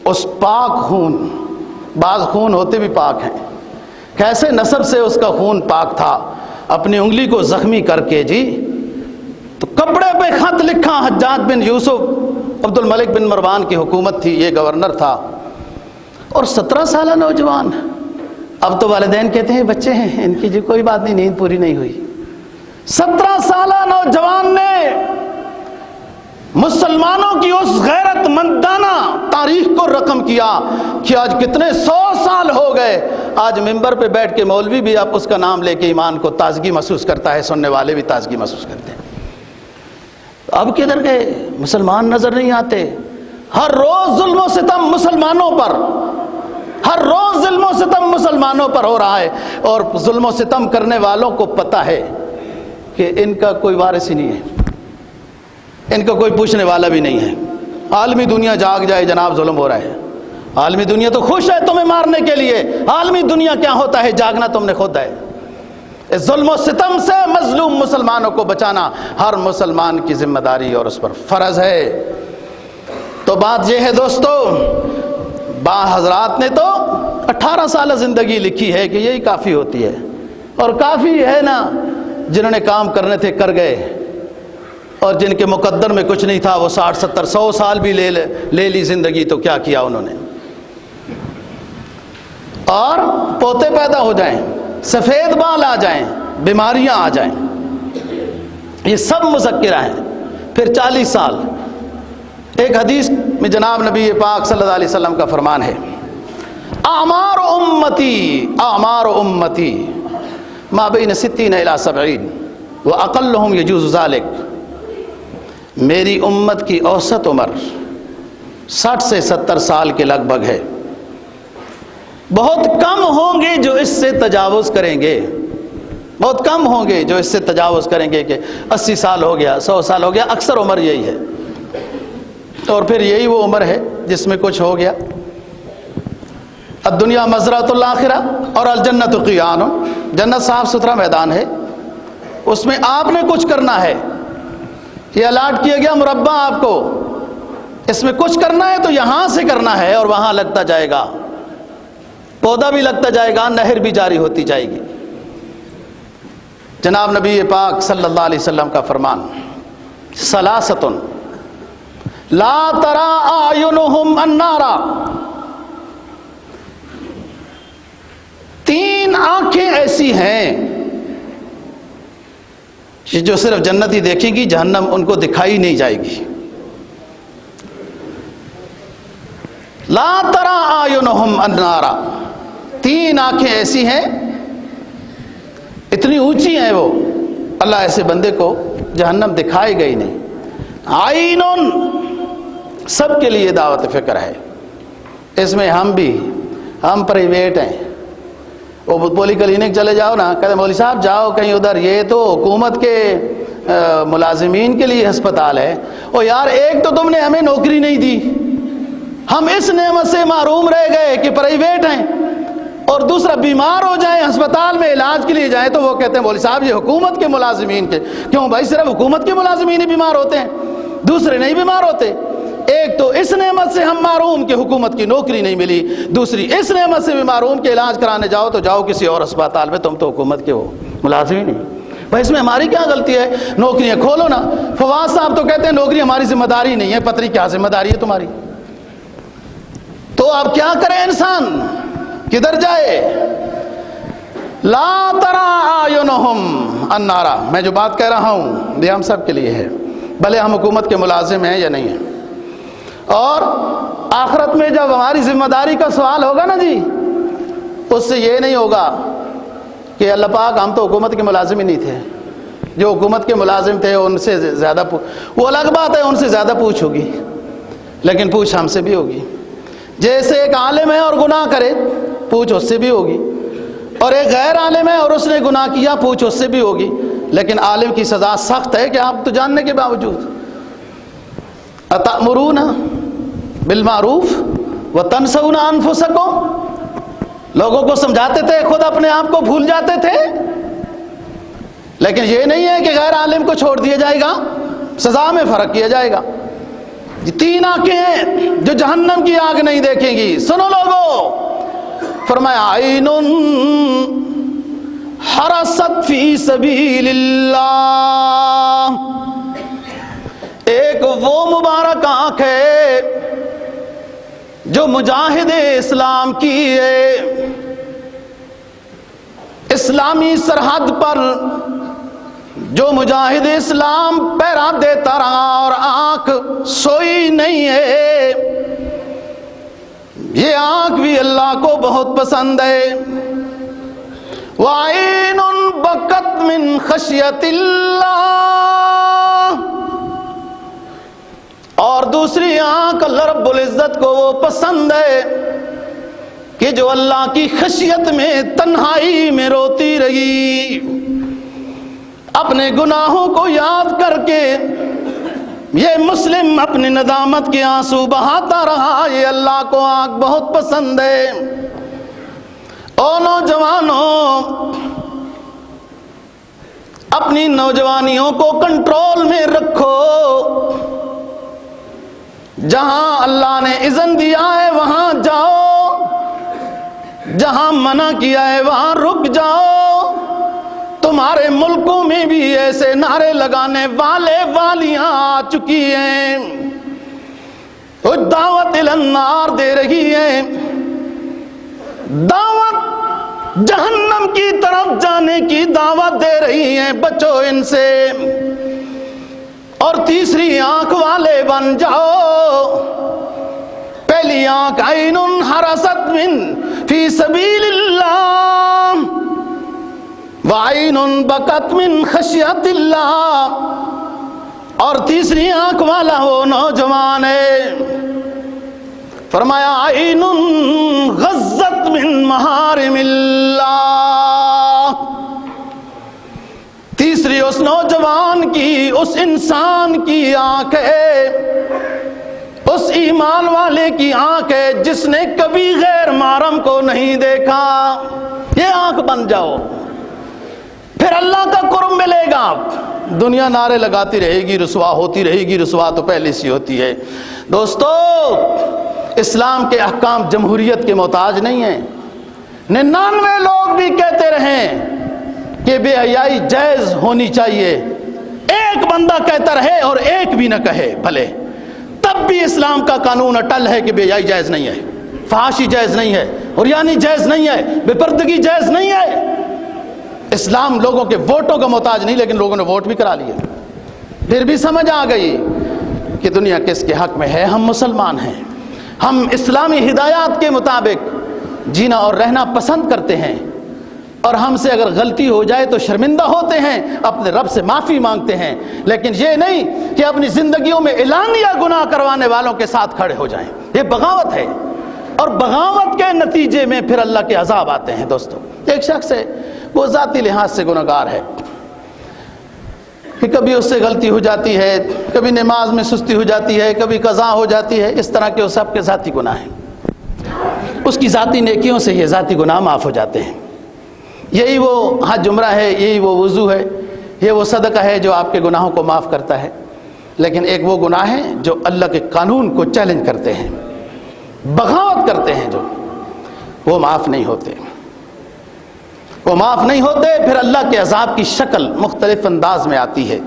اس پاک خون، بعض خون ہوتے بھی پاک ہیں، کیسے نسب سے اس کا خون پاک تھا، اپنی انگلی کو زخمی کر کے جی تو کپڑے پہ خط لکھا، حجاج بن یوسف، عبد الملک بن مروان کی حکومت تھی، یہ گورنر تھا، اور 17 سالہ نوجوان۔ اب تو والدین کہتے ہیں بچے ہیں، ان کی جو کوئی بات نہیں، نیند پوری نہیں ہوئی۔ 17 سالہ نوجوان نے مسلمانوں کی اس غیرت مندانہ تاریخ کو رقم کیا کہ آج کتنے 100 سال ہو گئے، آج ممبر پہ بیٹھ کے مولوی بھی اب اس کا نام لے کے ایمان کو تازگی محسوس کرتا ہے، سننے والے بھی تازگی محسوس کرتے ہیں۔ اب کدھر گئے؟ مسلمان نظر نہیں آتے۔ ہر روز ظلم و ستم مسلمانوں پر، ہر روز ظلم و ستم مسلمانوں پر ہو رہا ہے، اور ظلم و ستم کرنے والوں کو پتہ ہے کہ ان کا کوئی وارث ہی نہیں ہے، ان کا کوئی پوچھنے والا بھی نہیں ہے۔ عالمی دنیا جاگ جائے جناب، ظلم ہو رہا ہے۔ عالمی دنیا تو خوش ہے تمہیں مارنے کے لیے، عالمی دنیا کیا ہوتا ہے، جاگنا تم نے خود ہے۔ اس ظلم و ستم سے مظلوم مسلمانوں کو بچانا ہر مسلمان کی ذمہ داری اور اس پر فرض ہے۔ تو بات یہ ہے دوستو، با حضرات نے تو 18 سالہ زندگی لکھی ہے کہ یہی کافی ہوتی ہے، اور کافی ہے نا، جنہوں نے کام کرنے تھے کر گئے، اور جن کے مقدر میں کچھ نہیں تھا وہ 60 70 100 سال بھی لے لی زندگی، تو کیا کیا انہوں نے؟ اور پوتے پیدا ہو جائیں، سفید بال آ جائیں، بیماریاں آ جائیں، یہ سب مذکرہ ہیں۔ پھر 40 سال، ایک حدیث میں جناب نبی پاک صلی اللہ علیہ وسلم کا فرمان ہے، اعمار امتی ما بین 60 الی 70 واقلهم یجوز ذلک، میری امت کی اوسط عمر 60 سے 70 سال کے لگ بھگ ہے، بہت کم ہوں گے جو اس سے تجاوز کریں گے، بہت کم ہوں گے جو اس سے تجاوز کریں گے کہ 80 سال ہو گیا، 100 سال ہو گیا، اکثر عمر یہی ہے۔ اور پھر یہی وہ عمر ہے جس میں کچھ ہو گیا۔ الدنیا مزرعۃ الآخرہ اور الجنت قیان، جنت صاف ستھرا میدان ہے، اس میں آپ نے کچھ کرنا ہے، یہ الاٹ کیا گیا مربع آپ کو، اس میں کچھ کرنا ہے تو یہاں سے کرنا ہے، اور وہاں لگتا جائے گا، پودا بھی لگتا جائے گا، نہر بھی جاری ہوتی جائے گی۔ جناب نبی پاک صلی اللہ علیہ وسلم کا فرمان، ثلاثۃ لا ترى اعینہم النار، 3 آنکھیں ایسی ہیں جو صرف جنتی دیکھیں گی، جہنم ان کو دکھائی نہیں جائے گی۔ لا ترى اعینہم النار، 3 آنکھیں ایسی ہیں، اتنی اونچی ہیں وہ، اللہ ایسے بندے کو جہنم دکھائے گا ہی نہیں۔ عین، سب کے لیے دعوت فکر ہے، اس میں ہم پرائیویٹ ہیں، وہ پولی کلینک چلے جاؤ نا، کہتے ہیں مولوی صاحب جاؤ کہیں ادھر، یہ تو حکومت کے ملازمین کے لیے ہسپتال ہے۔ او یار، ایک تو تم نے ہمیں نوکری نہیں دی، ہم اس نعمت سے محروم رہ گئے کہ پرائیویٹ ہیں، اور دوسرا بیمار ہو جائیں ہسپتال میں علاج کے لیے جائیں تو وہ کہتے ہیں مولوی صاحب یہ حکومت کے ملازمین کے. کیوں بھائی؟ صرف حکومت کے ملازمین ہی بیمار ہوتے ہیں، دوسرے نہیں بیمار ہوتے. ایک تو اس نعمت سے ہم محروم کہ حکومت کی نوکری نہیں ملی، دوسری اس نعمت سے بھی محروم کہ علاج کرانے جاؤ تو جاؤ کسی اور اسپتال میں، تم تو حکومت کے ہو، ملازمین نہیں. بھائی اس میں ہماری کیا غلطی ہے؟ نوکریاں کھولو نا. فواز صاحب تو کہتے ہیں نوکری ہماری ذمہ داری نہیں ہے. پتری کیا ذمہ داری ہے تمہاری؟ تو اب کیا کرے انسان؟ کدھر جائے؟ لا ترى اعینہم النارا. میں جو بات کہہ رہا ہوں یہ ہم سب کے لیے ہے، بھلے ہم حکومت کے ملازم ہیں یا نہیں ہیں. اور آخرت میں جب ہماری ذمہ داری کا سوال ہوگا نا جی، اس سے یہ نہیں ہوگا کہ اللہ پاک ہم تو حکومت کے ملازم ہی نہیں تھے. جو حکومت کے ملازم تھے ان سے زیادہ وہ الگ بات ہے، ان سے زیادہ پوچھ ہوگی، لیکن پوچھ ہم سے بھی ہوگی. جیسے ایک عالم ہے اور گناہ کرے، پوچھ اس سے بھی ہوگی، اور ایک غیر عالم ہے اور اس نے گناہ کیا، پوچھ اس سے بھی ہوگی. لیکن عالم کی سزا سخت ہے کہ آپ تو جاننے کے باوجود اتأمرون بالمعروف وتنسون انفسکم، لوگوں کو سمجھاتے تھے، خود اپنے آپ کو بھول جاتے تھے. لیکن یہ نہیں ہے کہ غیر عالم کو چھوڑ دیا جائے گا، سزا میں فرق کیا جائے گا. یہ 3 آنکھیں ہیں جو جہنم کی آگ نہیں دیکھیں گی. سنو لوگو، فرمایا عین حرست فی سبیل اللہ. ایک وہ مبارک آنکھ ہے جو مجاہد اسلام کی ہے، اسلامی سرحد پر جو مجاہد اسلام پہرا دیتا رہا اور آنکھ سوئی نہیں ہے. یہ آنکھ بھی اللہ کو بہت پسند ہے. وَعَيْنٌ بَكَتْ مِنْ خَشْيَةِ اللَّهِ، اور دوسری آنکھ اللہ رب العزت کو وہ پسند ہے کہ جو اللہ کی خشیت میں تنہائی میں روتی رہی، اپنے گناہوں کو یاد کر کے یہ مسلم اپنی ندامت کے آنسو بہاتا رہا. یہ اللہ کو آنکھ بہت پسند ہے. او نوجوانوں، اپنی نوجوانیوں کو کنٹرول میں رکھو. جہاں اللہ نے اذن دیا ہے وہاں جاؤ، جہاں منع کیا ہے وہاں رک جاؤ. تمہارے ملکوں میں بھی ایسے نعرے لگانے والے والیاں آ چکی ہیں، وہ دعوت النار دے رہی ہیں، دعوت جہنم کی طرف جانے کی دعوت دے رہی ہیں. بچو ان سے. اور تیسری آنکھ والے بن جاؤ. پہلی آنکھ عین حرست من فی سبیل اللہ، وعین بکت من خشیت اللہ، اور تیسری آنکھ والا وہ نوجوان ہے، فرمایا عین غزت من محارم اللہ. تیسری اس نوجوان کی، اس انسان کی آنکھ ہے، اس ایمان والے کی آنکھ ہے جس نے کبھی غیر محرم کو نہیں دیکھا. یہ آنکھ بن جاؤ، پھر اللہ کا قرب ملے گا. دنیا نعرے لگاتی رہے گی، رسوا ہوتی رہے گی، رسوا تو پہلے سی ہوتی ہے. دوستو، اسلام کے احکام جمہوریت کے محتاج نہیں ہیں. 99 لوگ بھی کہتے رہیں کہ بے حیائی جائز ہونی چاہیے، ایک بندہ کہتا رہے اور ایک بھی نہ کہے بھلے، تب بھی اسلام کا قانون اٹل ہے کہ بے حیائی جائز نہیں ہے، فحاشی جائز نہیں ہے، عریانی جائز نہیں ہے، بے پردگی جائز نہیں ہے. اسلام لوگوں کے ووٹوں کا محتاج نہیں، لیکن لوگوں نے ووٹ بھی کرا لیے. پھر بھی سمجھ آ گئی کہ دنیا کس کے حق میں ہے. ہم مسلمان ہیں، ہم اسلامی ہدایات کے مطابق جینا اور رہنا پسند کرتے ہیں، اور ہم سے اگر غلطی ہو جائے تو شرمندہ ہوتے ہیں، اپنے رب سے معافی مانگتے ہیں. لیکن یہ نہیں کہ اپنی زندگیوں میں اعلانیہ گناہ کروانے والوں کے ساتھ کھڑے ہو جائیں. یہ بغاوت ہے، اور بغاوت کے نتیجے میں پھر اللہ کے عذاب آتے ہیں. دوستو، ایک شخص ہے، وہ ذاتی لحاظ سے گنہگار ہے کہ کبھی اس سے غلطی ہو جاتی ہے، کبھی نماز میں سستی ہو جاتی ہے، کبھی قضا ہو جاتی ہے. اس طرح کے وہ سب کے ذاتی گناہ ہیں. اس کی ذاتی نیکیوں سے یہ ذاتی گناہ معاف ہو جاتے ہیں۔ یہی وہ حج عمرہ ہے، یہی وہ وضو ہے، یہ وہ صدقہ ہے جو آپ کے گناہوں کو معاف کرتا ہے۔ لیکن ایک وہ گناہ ہے جو اللہ کے قانون کو چیلنج کرتے ہیں، بغاوت کرتے ہیں، جو وہ معاف نہیں ہوتے، وہ معاف نہیں ہوتے۔ پھر اللہ کے عذاب کی شکل مختلف انداز میں آتی ہے،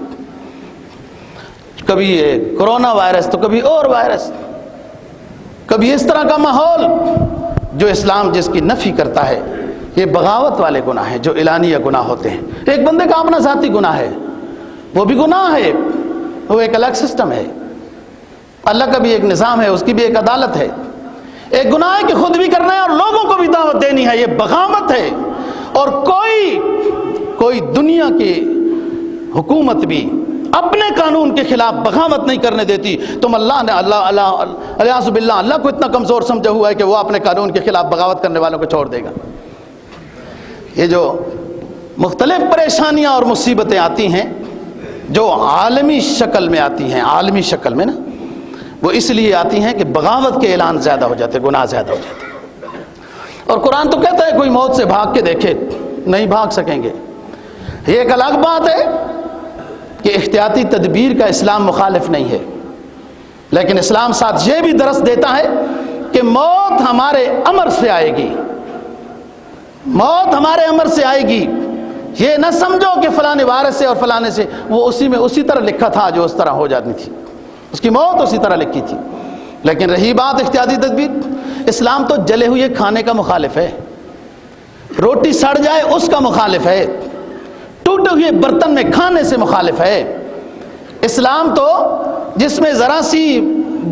کبھی یہ کرونا وائرس تو کبھی اور وائرس، کبھی اس طرح کا ماحول جو اسلام جس کی نفی کرتا ہے۔ یہ بغاوت والے گناہ ہیں جو اعلانیہ گناہ ہوتے ہیں۔ ایک بندے کا اپنا ذاتی گناہ ہے، وہ بھی گناہ ہے، وہ ایک الگ سسٹم ہے، اللہ کا بھی ایک نظام ہے، اس کی بھی ایک عدالت ہے۔ ایک گناہ ہے کہ خود بھی کرنا ہے اور لوگوں کو بھی دعوت دینی ہے، یہ بغاوت ہے۔ اور کوئی دنیا کی حکومت بھی اپنے قانون کے خلاف بغاوت نہیں کرنے دیتی۔ تم اللہ نے الیاذ باللہ اللہ کو اتنا کمزور سمجھا ہوا ہے کہ وہ اپنے قانون کے خلاف بغاوت کرنے والوں کو چھوڑ دے گا۔ یہ جو مختلف پریشانیاں اور مصیبتیں آتی ہیں جو عالمی شکل میں آتی ہیں، عالمی شکل میں نا، وہ اس لیے آتی ہیں کہ بغاوت کے اعلان زیادہ ہو جاتے، گناہ زیادہ ہو جاتے۔ اور قرآن تو کہتا ہے کوئی موت سے بھاگ کے دیکھے، نہیں بھاگ سکیں گے۔ یہ ایک الگ بات ہے کہ احتیاطی تدبیر کا اسلام مخالف نہیں ہے، لیکن اسلام ساتھ یہ بھی درس دیتا ہے کہ موت ہمارے امر سے آئے گی، موت ہمارے امر سے آئے گی۔ یہ نہ سمجھو کہ فلاں وارث سے اور فلانے سے، وہ اسی طرح لکھا تھا جو اس طرح ہو جاتی تھی، اس کی موت اسی طرح لکھی تھی۔ لیکن رہی بات احتیاطی تدبیر، اسلام تو جلے ہوئے کھانے کا مخالف ہے، روٹی سڑ جائے اس کا مخالف ہے، ٹوٹے ہوئے برتن میں کھانے سے مخالف ہے۔ اسلام تو جس میں ذرا سی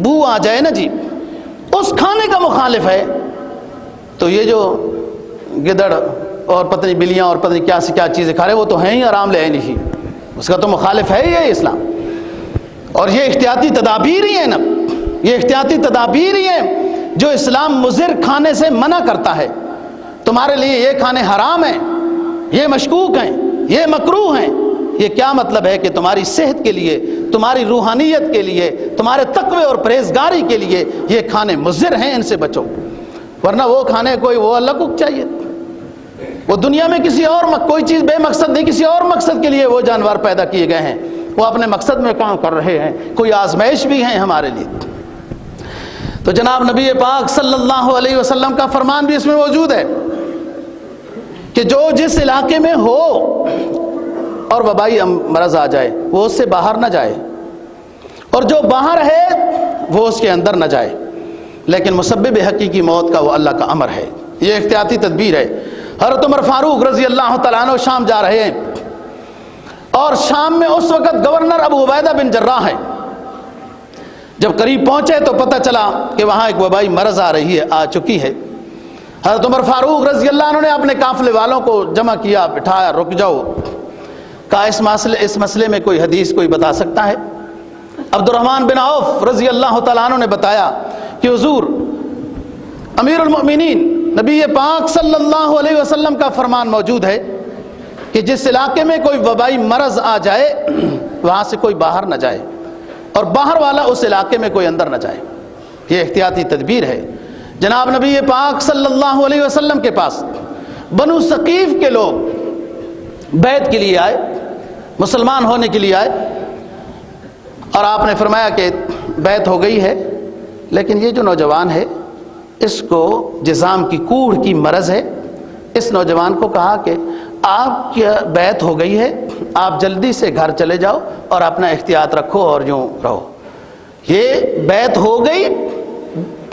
بو آ جائے نا جی، اس کھانے کا مخالف ہے۔ تو یہ جو گدڑ اور پتہ نہیں بلیاں اور پتہ نہیں کیا سے کیا چیزیں کھا رہے، وہ تو ہیں ہی آرام لے نہیں، اس کا تو مخالف ہے یہ اسلام۔ اور یہ احتیاطی تدابیر ہی ہیں نا، یہ احتیاطی تدابیر ہی ہیں جو اسلام مضر کھانے سے منع کرتا ہے۔ تمہارے لیے یہ کھانے حرام ہیں، یہ مشکوک ہیں، یہ مکروہ ہیں۔ یہ کیا مطلب ہے کہ تمہاری صحت کے لیے، تمہاری روحانیت کے لیے، تمہارے تقوی اور پرہیزگاری کے لیے یہ کھانے مضر ہیں، ان سے بچو۔ ورنہ وہ کھانے کوئی وہ اللہ کو چاہیے، وہ دنیا میں کسی اور کوئی چیز بے مقصد نہیں، کسی اور مقصد کے لیے وہ جانور پیدا کیے گئے ہیں، وہ اپنے مقصد میں کام کر رہے ہیں، کوئی آزمائش بھی ہیں ہمارے لیے۔ تو جناب نبی پاک صلی اللہ علیہ وسلم کا فرمان بھی اس میں موجود ہے کہ جو جس علاقے میں ہو اور وبائی مرض آ جائے وہ اس سے باہر نہ جائے، اور جو باہر ہے وہ اس کے اندر نہ جائے، لیکن مسبب حقیقی موت کا وہ اللہ کا امر ہے۔ یہ احتیاطی تدبیر ہے۔ حضرت عمر فاروق رضی اللہ تعالیٰ عنہ شام جا رہے ہیں، اور شام میں اس وقت گورنر ابو عبیدہ بن جراح ہے۔ جب قریب پہنچے تو پتہ چلا کہ وہاں ایک وبائی مرض آ چکی ہے۔ حضرت عمر فاروق رضی اللہ عنہ نے اپنے قافلے والوں کو جمع کیا، بٹھایا، رک جاؤ، کہا اس مسئلے میں کوئی حدیث کوئی بتا سکتا ہے؟ عبد الرحمن بن عوف رضی اللہ تعالیٰ عنہ نے بتایا کہ حضور امیر المؤمنین نبی پاک صلی اللہ علیہ وسلم کا فرمان موجود ہے کہ جس علاقے میں کوئی وبائی مرض آ جائے وہاں سے کوئی باہر نہ جائے، اور باہر والا اس علاقے میں کوئی اندر نہ جائے۔ یہ احتیاطی تدبیر ہے۔ جناب نبی پاک صلی اللہ علیہ وسلم کے پاس بنو ثقیف کے لوگ بیعت کے لیے آئے، مسلمان ہونے کے لیے آئے، اور آپ نے فرمایا کہ بیعت ہو گئی ہے، لیکن یہ جو نوجوان ہے اس کو جذام کی کوڑ کی مرض ہے۔ اس نوجوان کو کہا کہ آپ کی بیعت ہو گئی ہے، آپ جلدی سے گھر چلے جاؤ اور اپنا احتیاط رکھو اور یوں رہو۔ یہ بیعت ہو گئی،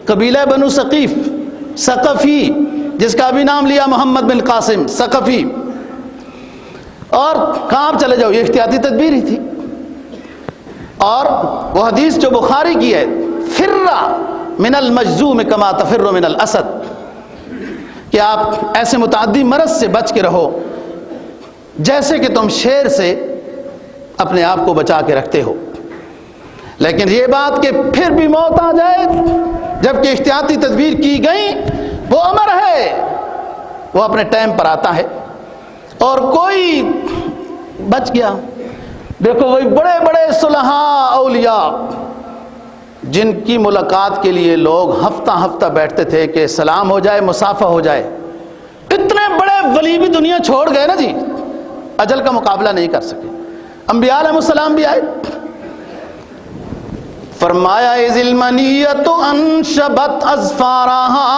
قبیلہ بنو ثقیف ثقفی، جس کا بھی نام لیا محمد بن قاسم ثقفی، اور کہاں آپ چلے جاؤ، یہ احتیاطی تدبیر ہی تھی۔ اور وہ حدیث جو بخاری کی ہے، فرّا من المجذوم کما تفر من الاسد، کہ آپ ایسے متعدی مرض سے بچ کے رہو جیسے کہ تم شیر سے اپنے آپ کو بچا کے رکھتے ہو۔ لیکن یہ بات کہ پھر بھی موت آ جائے جبکہ احتیاطی تدبیر کی گئی، وہ امر ہے، وہ اپنے ٹائم پر آتا ہے، اور کوئی بچ گیا۔ دیکھو وہی بڑے بڑے صلحاء اولیاء جن کی ملاقات کے لیے لوگ ہفتہ ہفتہ بیٹھتے تھے کہ سلام ہو جائے، مصافحہ ہو جائے، اتنے بڑے ولی بھی دنیا چھوڑ گئے نا جی، اجل کا مقابلہ نہیں کر سکے۔ انبیاء علیہ السلام بھی آئے، فرمایا اذ المنیۃ انشبت اظفارہا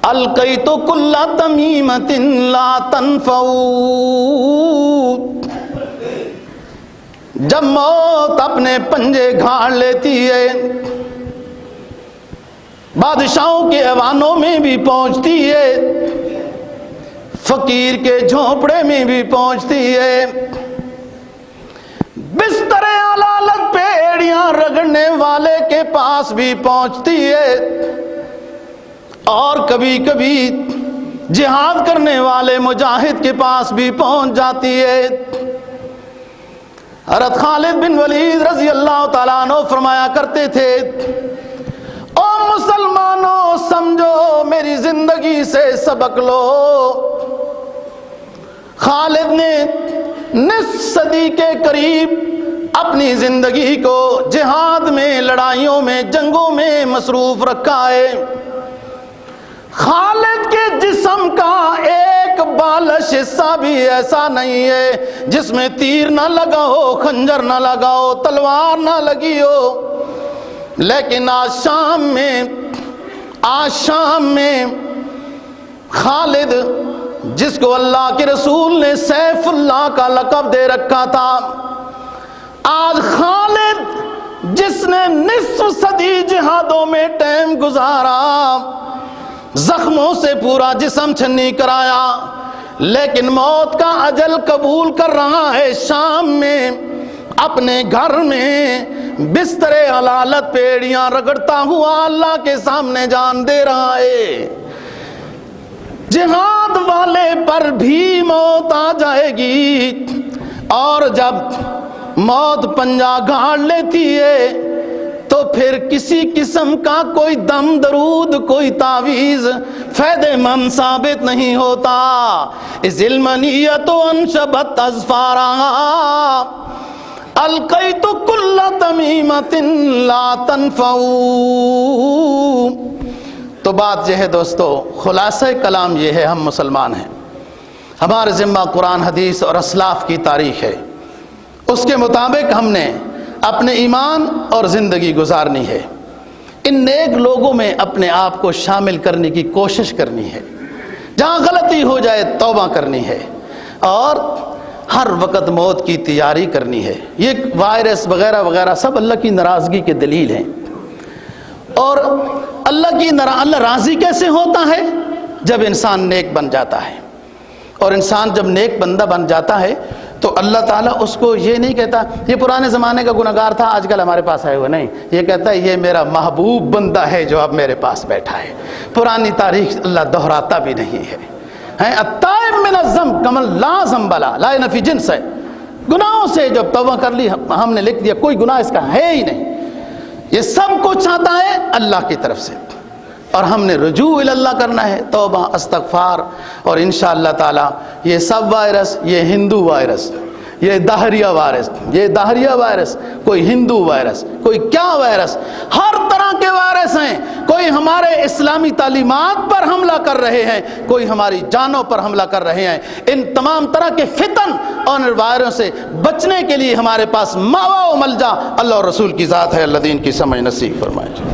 القیت کل تمیمۃ لا تنفع، جب موت اپنے پنجے گھاڑ لیتی ہے، بادشاہوں کے ایوانوں میں بھی پہنچتی ہے، فقیر کے جھونپڑے میں بھی پہنچتی ہے، بستر علالت پہ ایڑیاں رگڑنے والے کے پاس بھی پہنچتی ہے، اور کبھی کبھی جہاد کرنے والے مجاہد کے پاس بھی پہنچ جاتی ہے۔ حضرت خالد بن ولید رضی اللہ تعالیٰ عنہ فرمایا کرتے تھے، او مسلمانوں سمجھو میری زندگی سے سبق لو۔ خالد نے نصف صدی کے قریب اپنی زندگی کو جہاد میں، لڑائیوں میں، جنگوں میں مصروف رکھا ہے۔ خالد کے جسم کا ایک بالش حصہ بھی ایسا نہیں ہے جس میں تیر نہ لگا ہو، خنجر نہ لگا ہو، تلوار نہ لگی ہو، لیکن آج شام میں خالد، جس کو اللہ کے رسول نے سیف اللہ کا لقب دے رکھا تھا، آج خالد جس نے نصف صدی جہادوں میں ٹائم گزارا، زخموں سے پورا جسم چھنی کرایا، لیکن موت کا اجل قبول کر رہا ہے، شام میں اپنے گھر میں بستر علالت پہ ایڑیاں رگڑتا ہوا اللہ کے سامنے جان دے رہا ہے۔ جہاد والے پر بھی موت آ جائے گی، اور جب موت پنجہ گھاڑ لیتی ہے تو پھر کسی قسم کا کوئی دم درود، کوئی تعویذ فائدہ مند ثابت نہیں ہوتا۔ اذ المنیۃ انشبت اظفارہا القیت کل تمیمۃ لا تنفع۔ تو بات یہ ہے دوستو، خلاصہ کلام یہ ہے، ہم مسلمان ہیں، ہمارے ذمہ قرآن حدیث اور اسلاف کی تاریخ ہے، اس کے مطابق ہم نے اپنے ایمان اور زندگی گزارنی ہے۔ ان نیک لوگوں میں اپنے آپ کو شامل کرنے کی کوشش کرنی ہے، جہاں غلطی ہو جائے توبہ کرنی ہے، اور ہر وقت موت کی تیاری کرنی ہے۔ یہ وائرس وغیرہ وغیرہ سب اللہ کی ناراضگی کے دلیل ہیں، اور اللہ راضی کیسے ہوتا ہے؟ جب انسان نیک بن جاتا ہے، اور انسان جب نیک بندہ بن جاتا ہے تو اللہ تعالیٰ اس کو یہ نہیں کہتا یہ پرانے زمانے کا گنہگار تھا آج کل ہمارے پاس آئے ہوئے، نہیں، یہ کہتا ہے یہ میرا محبوب بندہ ہے جو اب میرے پاس بیٹھا ہے۔ پرانی تاریخ اللہ دہراتا بھی نہیں ہے۔ التائب من الذنب کمن لا ذنب له، لا نفی جنس ہے، گناہوں سے جب توبہ کر لی ہم نے لکھ دیا کوئی گناہ اس کا ہے ہی نہیں، یہ سب کچھ آتا ہے اللہ کی طرف سے، اور ہم نے رجوع اللہ کرنا ہے، توبہ، استغفار، اور انشاءاللہ تعالی یہ سب وائرس، یہ ہندو وائرس، یہ داہریہ وائرس، کوئی ہندو وائرس، کوئی کیا وائرس، ہر طرح کے وائرس ہیں، کوئی ہمارے اسلامی تعلیمات پر حملہ کر رہے ہیں، کوئی ہماری جانوں پر حملہ کر رہے ہیں۔ ان تمام طرح کے فتن اور وائرس سے بچنے کے لیے ہمارے پاس ماوا و ملجا اللہ اور رسول کی ذات ہے۔ اللہ دین کی سمجھ نصیب فرمائے۔